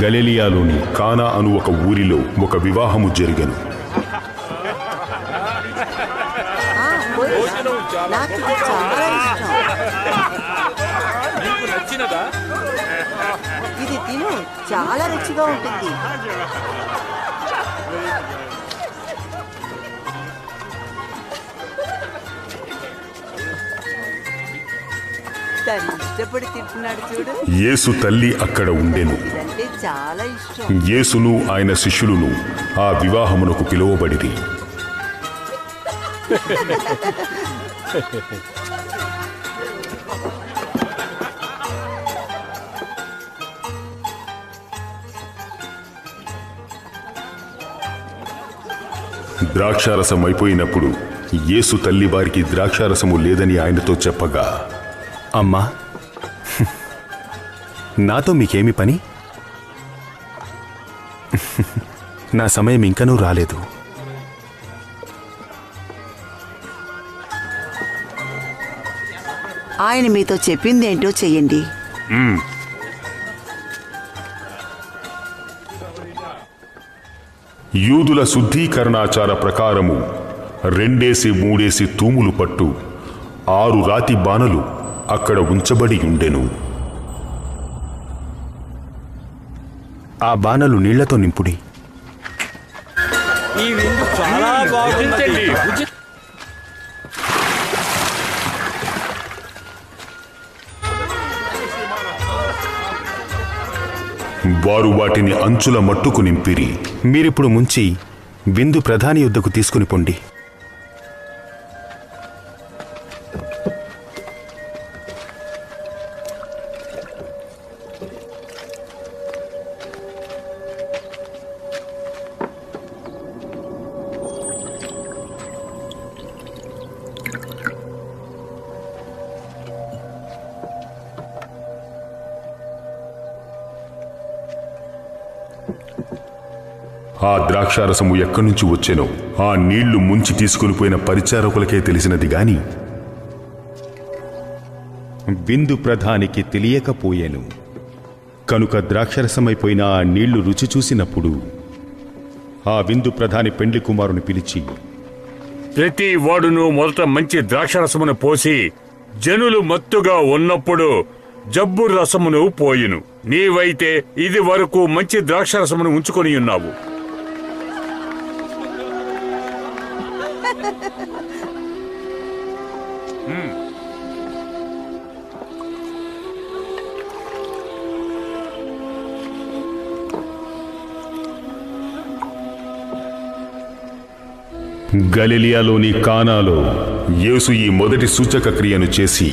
గలిలయలోని కానా అను ఒక ఊరిలో ఒక వివాహము జరిగెను. ఇది తిను, చాలా రుచిగా ఉంటుంది. ఇష్టపడి తింటున్నాడు చూడు. యేసు తల్లి అక్కడ ఉండెను. ఇదంటే చాలా ఇష్టం. యేసును ఆయన శిష్యులను ఆ వివాహమునకు పిలువబడిరి. ద్రాక్షారసం అయిపోయినప్పుడు యేసు తల్లి వారికి ద్రాక్షారసము లేదని ఆయనతో చెప్పగా, అమ్మా, నాతో మీకేమి పని? నా సమయం ఇంకనూ రాలేదు. ఆయన మీతో చెప్పిందేంటో చెయ్యండి. యూదుల శుద్ధీకరణాచార ప్రకారము 2-3 తూములు పట్టు 6 రాతి బాణలు అక్కడ ఉంచబడి ఉండెను. ఆ బాణలు నీళ్లతో నింపుడి. ఈ విందు చాలా బాగుంది. వారు వాటిని అంచుల మట్టుకు నింపిరి. మీరిప్పుడు ముంచి విందు ప్రధాని యొద్దకు తీసుకుని పొండి. ఆ ద్రాక్షారసము ఎక్కడి నుంచి వచ్చెనో ఆ నీళ్లు ముంచి తీసుకుని పోయిన పరిచారకులకే తెలిసినది గాని విందు ప్రధానికి తెలియకపోయెను. కనుక ద్రాక్షరసమైపోయిన ఆ నీళ్లు రుచి చూసినప్పుడు ఆ విందు ప్రధాని పెండ్లి కుమారుని పిలిచి, ప్రతి వాడును మొదట మంచి ద్రాక్షరసమును పోసి జనులు మత్తుగా ఉన్నప్పుడు జబ్బు రసమును పోయిను. నీవైతే ఇది వరకు మంచి ద్రాక్షరసమును ఉంచుకొని ఉన్నావు. గలిలయలోని కానాలో యేసు ఈ మొదటి సూచక క్రియను చేసి